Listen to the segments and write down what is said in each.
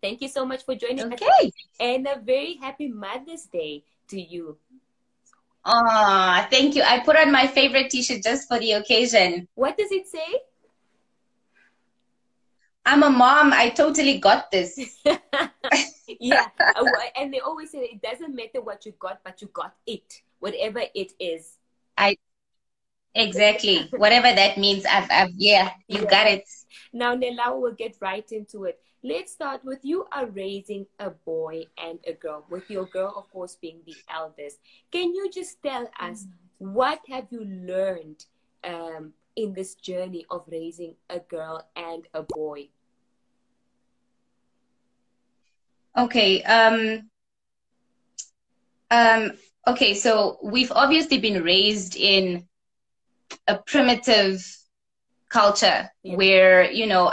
Thank you so much for joining us. Okay. And a very happy Mother's Day to you. Thank you. I put on my favorite t-shirt just for the occasion. What does it say? I'm a mom. I totally got this. Yeah. And they always say it doesn't matter what you got, but you got it, whatever it is. Exactly. Whatever that means. Yeah, you got it. Now, Nelao, we'll get right into it. Let's start with you are raising a boy and a girl, with your girl, of course, being the eldest. Can you just tell us what have you learned in this journey of raising a girl and a boy? Okay. Okay, so we've obviously been raised in a primitive culture where, you know,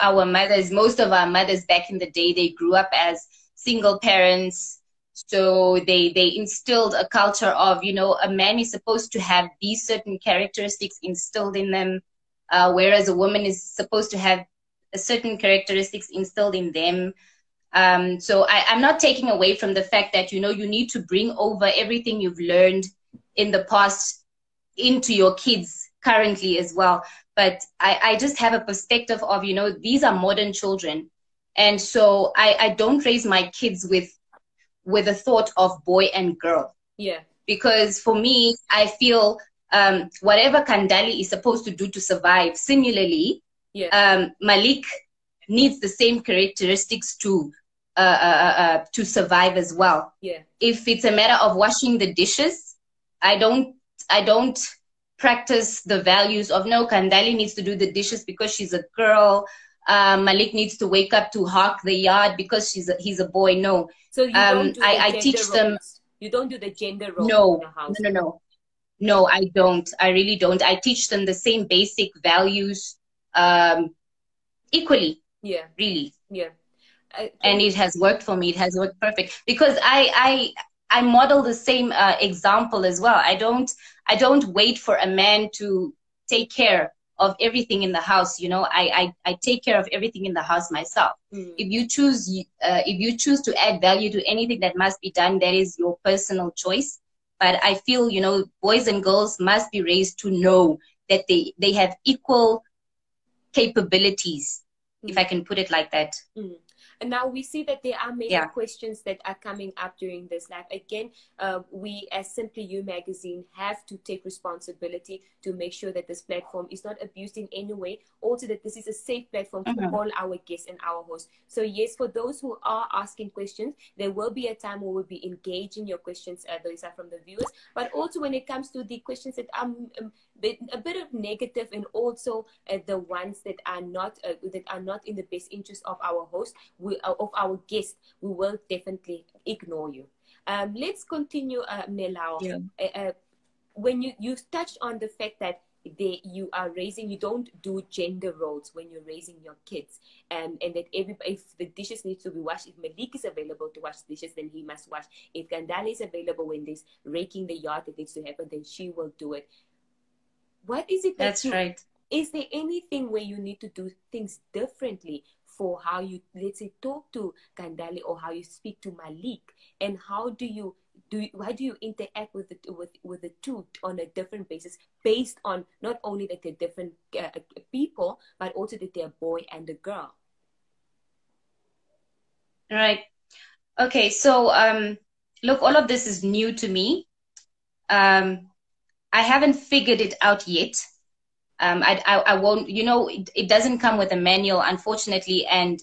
most of our mothers back in the day, they grew up as single parents. So they instilled a culture of, you know, a man is supposed to have these certain characteristics instilled in them, whereas a woman is supposed to have a certain characteristics instilled in them. So I'm not taking away from the fact that, you know, you need to bring over everything you've learned in the past into your kids currently as well. But I just have a perspective of, you know, these are modern children. And so I don't raise my kids with a thought of boy and girl. Yeah. Because for me, I feel whatever Kandali is supposed to do to survive, similarly, Malik needs the same characteristics to survive as well. Yeah. If it's a matter of washing the dishes, I don't practice the values of, no, Kandali needs to do the dishes because she's a girl. Malik needs to wake up to hawk the yard because he's a boy. No. So you don't do the I teach roles. them. You don't do the gender roles No, in the house. No, I don't. I really don't. I teach them the same basic values equally. Yeah. Really. Yeah. And it has worked for me. It has worked perfect because I model the same example as well. I don't wait for a man to take care of everything in the house. You know, I take care of everything in the house myself. If you choose to add value to anything that must be done, that is your personal choice. But I feel, you know, boys and girls must be raised to know that they have equal capabilities, if I can put it like that. And now we see that there are many questions that are coming up during this live. Again, we as Simply You magazine have to take responsibility to make sure that this platform is not abused in any way. Also that this is a safe platform for all our guests and our hosts. So yes, for those who are asking questions, there will be a time where we'll be engaging your questions. Those are from the viewers. But also when it comes to the questions that are a bit of negative, and also the ones that are not in the best interest of our host, of our guest, we will definitely ignore you. Let's continue, Nelao. When you touched on the fact that you don't do gender roles when you're raising your kids, and that if the dishes need to be washed, if Malik is available to wash dishes, then he must wash. If Kandali is available when there's raking the yard that needs to happen, then she will do it. What is it that's right? Is there anything where you need to do things differently for how you, let's say, talk to Kandali or how you speak to Malik, and how do you interact with the two on a different basis, based on not only that they're different people, but also that they're a boy and a girl? Right. Okay. So look, all of this is new to me. I haven't figured it out yet. I won't, you know, it doesn't come with a manual, unfortunately. And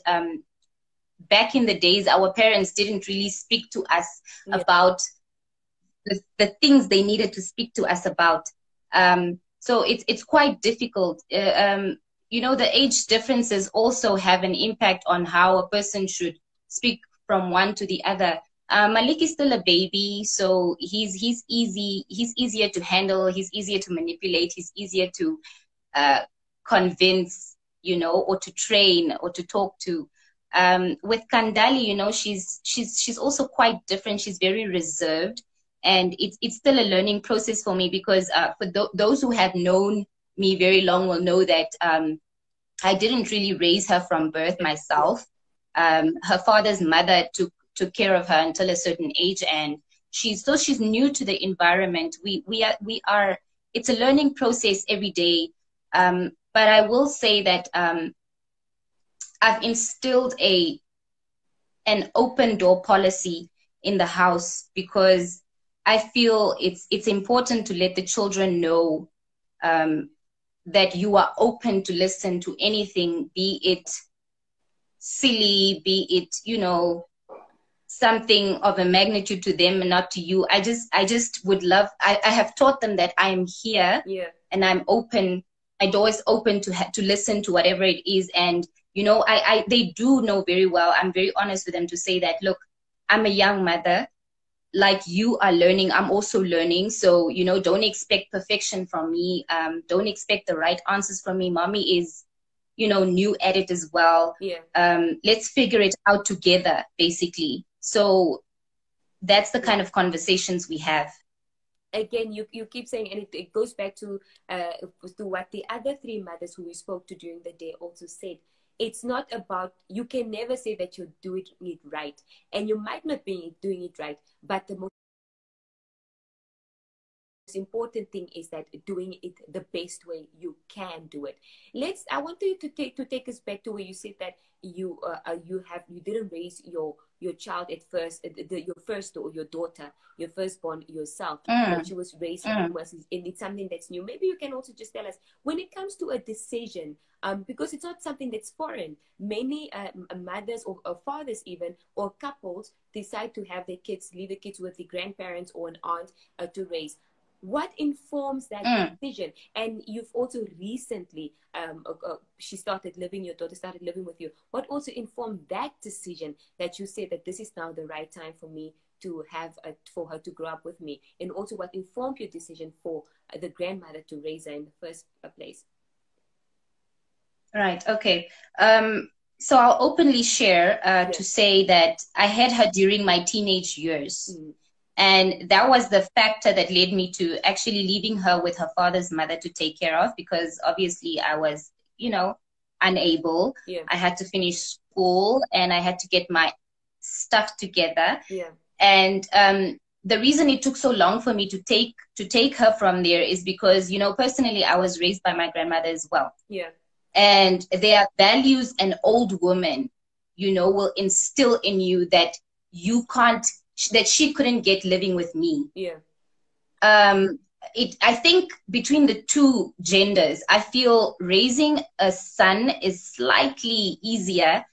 back in the days, our parents didn't really speak to us about the things they needed to speak to us about. So it's quite difficult. You know, the age differences also have an impact on how a person should speak from one to the other. Malik is still a baby, so he's easier to handle, he's easier to manipulate, he's easier to convince, you know, or to train or to talk to. With Kandali, you know, she's also quite different. She's very reserved, and it's still a learning process for me, because for those who have known me very long will know that I didn't really raise her from birth myself. her father's mother took care of her until a certain age, and she's new to the environment. We are it's a learning process every day. But I will say that I've instilled an open door policy in the house, because I feel it's important to let the children know that you are open to listen to anything, be it silly, be it, something of a magnitude to them and not to you. I just would love, I have taught them that I am here, and I'm open. My door is open to listen to whatever it is. And, they do know very well. I'm very honest with them to say that, look, I'm a young mother. Like you are learning, I'm also learning. So, don't expect perfection from me. Don't expect the right answers from me. Mommy is, new at it as well. Let's figure it out together, basically. So that's the kind of conversations we have. Again, you keep saying, and it goes back to what the other three mothers who we spoke to during the day also said. It's not about, you can never say that you're doing it right. And you might not be doing it right, but the most important thing is that doing it the best way you can do it. I want you to take us back to where you said that you didn't raise your child at first, your daughter, your firstborn yourself, but she was raised and it's something that's new. Maybe you can also just tell us, when it comes to a decision, because it's not something that's foreign. Many mothers or fathers even, or couples decide to have their kids, leave the kids with the grandparents or an aunt to raise. What informs that decision? And you've also recently, your daughter started living with you. What also informed that decision that you said that this is now the right time for me to for her to grow up with me? And also what informed your decision for the grandmother to raise her in the first place? Right. Okay. So I'll openly share to say that I had her during my teenage years. And that was the factor that led me to actually leaving her with her father's mother to take care of, because obviously I was, unable. I had to finish school and I had to get my stuff together. And the reason it took so long for me to take her from there is because, personally, I was raised by my grandmother as well. And there are values an old woman, will instill in you that you can't, that she couldn't get living with me. I think between the two genders, I feel raising a son is slightly easier.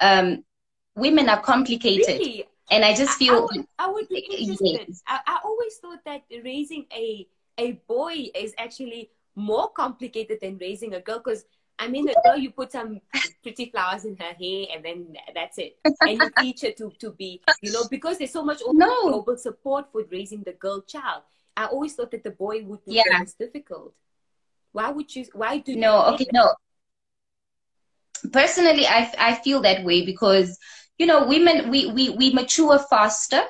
Women are complicated. Really? And I just feel... I would be interested. Yes. I always thought that raising a boy is actually more complicated than raising a girl, because a girl, you put some pretty flowers in her hair and then that's it. And you teach her to be, because there's so much global support for raising the girl child. I always thought that the boy would be the most difficult. Why do you No. Personally, I feel that way because, women, we mature faster.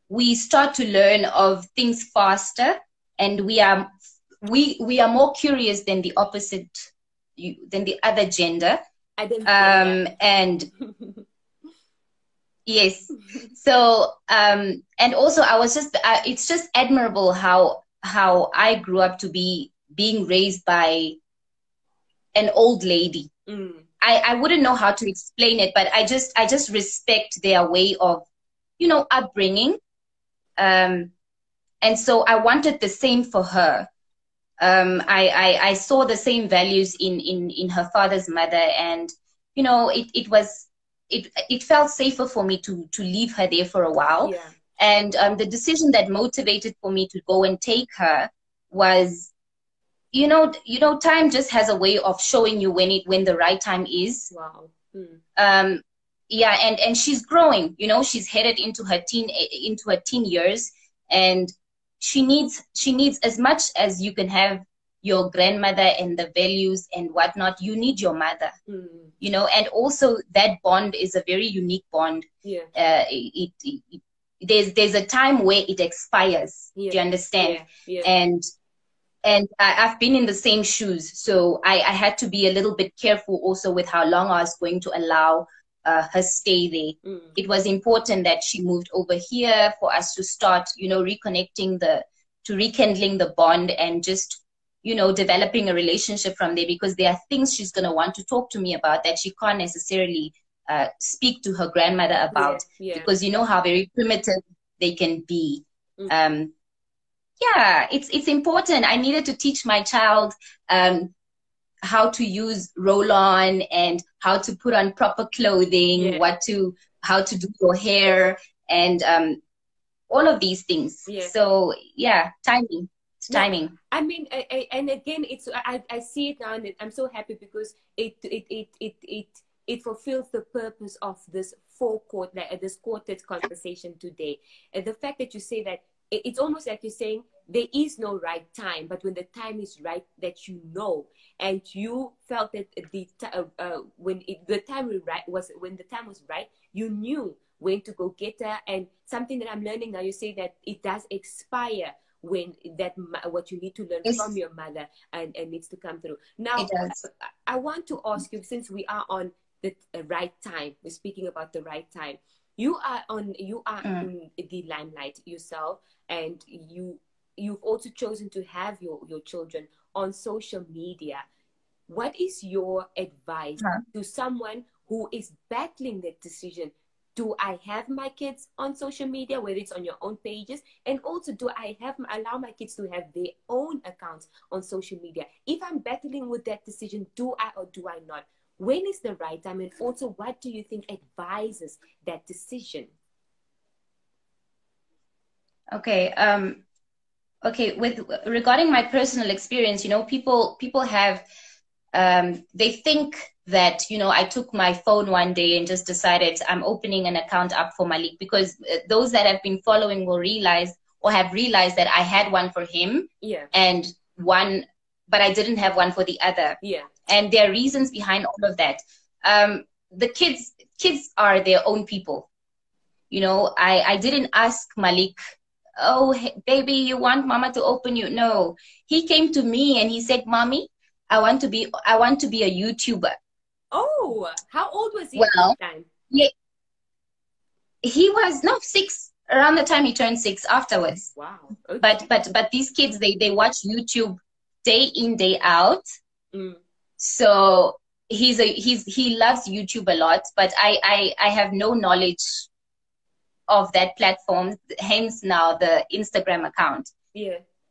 We start to learn of things faster, and we are more curious than the opposite, than the other gender. And yes. So and also I was just it's just admirable how I grew up to being raised by an old lady. I wouldn't know how to explain it, but I just respect their way of upbringing, and so I wanted the same for her. I saw the same values in her father's mother, and it felt safer for me to leave her there for a while. And the decision that motivated for me to go and take her was, time just has a way of showing you when the right time is. And she's growing. She's headed into her teen years, and she needs as much as you can have your grandmother and the values and whatnot. You need your mother, and also that bond is a very unique bond. There's a time where it expires. Do you understand? And I've been in the same shoes, so I had to be a little bit careful also with how long I was going to allow her stay there. It was important that she moved over here for us to start, you know, rekindling the bond and just, you know, developing a relationship from there, because there are things she's going to want to talk to me about that she can't necessarily speak to her grandmother about, because you know how very primitive they can be. Yeah, it's important. I needed to teach my child how to use roll-on and how to put on proper clothing, how to do your hair, and all of these things. So yeah, timing. It's timing. I mean, and again, I see it now, and I'm so happy because it fulfills the purpose of this this quartet conversation today. And the fact that you say that, it's almost like you're saying there is no right time, but when the time is right, that you know, and you felt that when the time was right, you knew when to go get her. And something that I'm learning now, you say that it does expire when what you need to learn from your mother and needs to come through. Now, I want to ask you, since we are on the right time, we're speaking about the right time. You are in the limelight yourself, and you've also chosen to have your children on social media. What is your advice to someone who is battling that decision? Do I have my kids on social media, whether it's on your own pages? And also, do I allow my kids to have their own accounts on social media? If I'm battling with that decision, do I or do I not? When is the right time? And also, what do you think advises that decision? Okay. Regarding my personal experience, you know, people have, they think that, you know, I took my phone one day and just decided I'm opening an account up for Malik, because those that have been following will realize or have realized that I had one for him and one, but I didn't have one for the other. And there are reasons behind all of that. The kids are their own people. You know, I didn't ask Malik, oh, hey, baby, you want mama to open you? No, he came to me and he said, Mommy, I want to be a YouTuber. Oh, how old was he at that time? Yeah, he was 6, around the time he turned 6 afterwards. Wow. Okay. But these kids, they watch YouTube day in, day out. So he loves YouTube a lot, but I have no knowledge of that platform, hence now the Instagram account.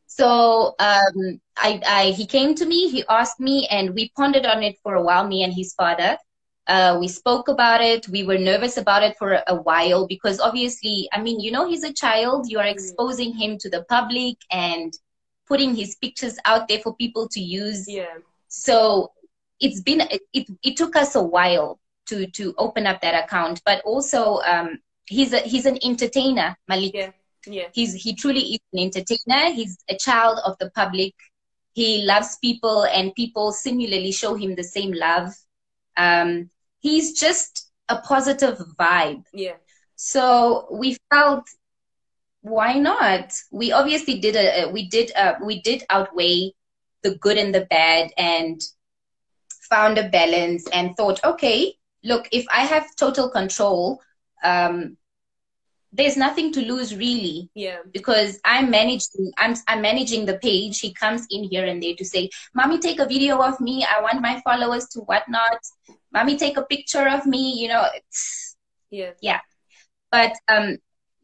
So he came to me, he asked me, and we pondered on it for a while, me and his father. We spoke about it. We were nervous about it for a while, because obviously, I mean, you know, he's a child. You are exposing him to the public and putting his pictures out there for people to use. So it took us a while to open up that account. But also, he's an entertainer, Malik. He truly is an entertainer. He's a child of the public. He loves people, and people similarly show him the same love. He's just a positive vibe. So we felt, why not? We obviously we did outweigh the good and the bad, and found a balance, and thought, okay, look, if I have total control, there's nothing to lose, really. Because I'm managing the page. He comes in here and there to say, Mommy, take a video of me. I want my followers to whatnot. Mommy, take a picture of me. You know, But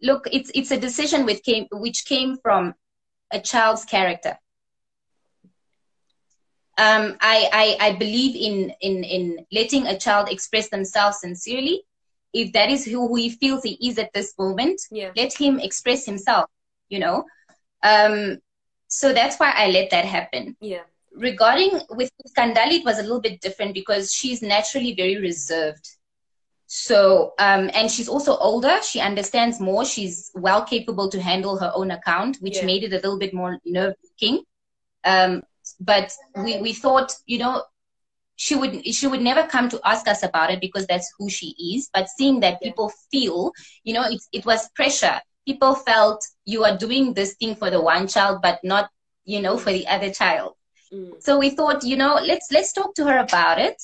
look, it's a decision which came from a child's character. I believe in letting a child express themselves sincerely. If that is who he feels he is at this moment, let him express himself, you know. So that's why I let that happen. Regarding with Kandali, it was a little bit different, because she's naturally very reserved. So, and she's also older. She understands more. She's well capable to handle her own account, which made it a little bit more nerve-wracking. But we thought, you know, she would never come to ask us about it, because that's who she is. But seeing that people feel, you know, it was pressure. People felt, you are doing this thing for the one child, but not, you know, for the other child. So we thought, you know, let's talk to her about it,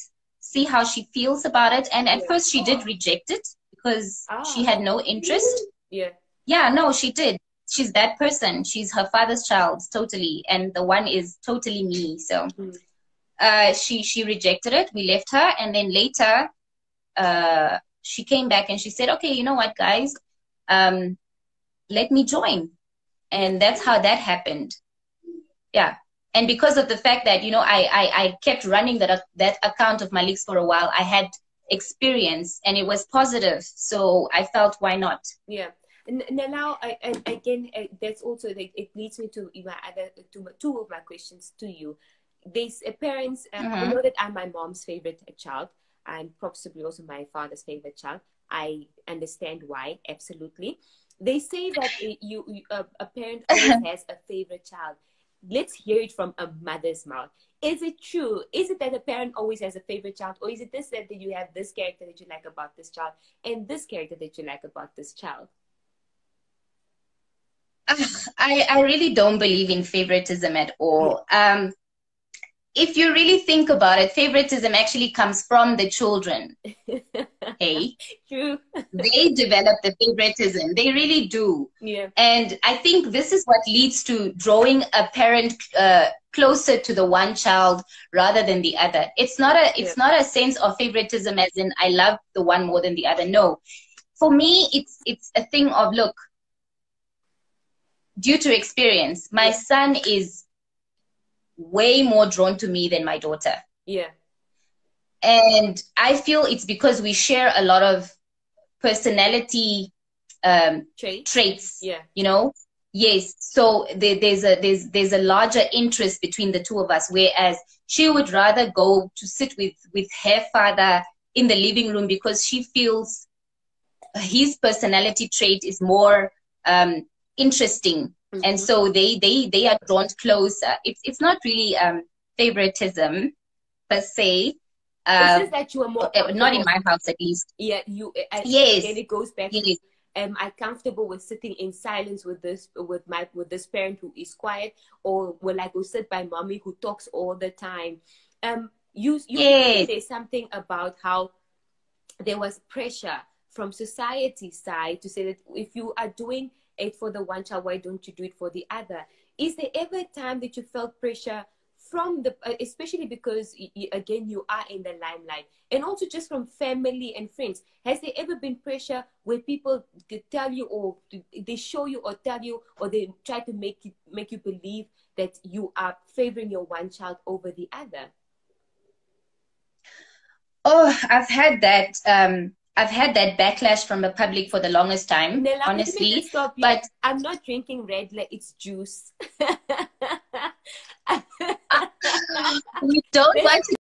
see how she feels about it. And at first she did reject it because she had no interest. Yeah, no, she did. She's that person. She's her father's child, totally. And the one is totally me. So she rejected it. We left her. And then later, she came back and she said, okay, you know what, guys, let me join. And that's how that happened. Yeah. And because of the fact that, you know, I kept running that account of Malik's for a while, I had experience and it was positive. So I felt, why not? Yeah. Now, again, that's also, it leads me to two of my questions to you. There's parents, I know that I'm my mom's favorite child. I'm possibly also my father's favorite child. I understand why, absolutely. They say that a parent always has a favorite child. Let's hear it from a mother's mouth. Is it true? Is it that a parent always has a favorite child? Or is it this that you have this character that you like about this child and this character that you like about this child? I really don't believe in favoritism at all. If you really think about it, favoritism actually comes from the children. Hey, true. They develop the favoritism. They really do. Yeah. And I think this is what leads to drawing a parent closer to the one child rather than the other. It's not a sense of favoritism as in I love the one more than the other. No. For me, it's a thing of, look, due to experience, my son is way more drawn to me than my daughter. Yeah. And I feel it's because we share a lot of personality traits. Yeah. You know? Yes. So there's a larger interest between the two of us, whereas she would rather go to sit with her father in the living room because she feels his personality trait is more interesting. And so they are drawn closer. It's not really favoritism per se. It's just that you are more not in my house, at least. Yeah, yes. And it goes back to am I comfortable with sitting in silence with this parent who is quiet, or will I go sit by mommy who talks all the time? You say something about how there was pressure from society's side to say that if you are doing it for the one child, why don't you do it for the other? Is there ever a time that you felt pressure from the, especially because again you are in the limelight, and also just from family and friends? Has there ever been pressure where people tell you, or they show you, or tell you, or they try to make you believe that you are favoring your one child over the other? Oh, I've had that. I've had that backlash from the public for the longest time, honestly. But I'm not drinking red, like it's juice. We don't want to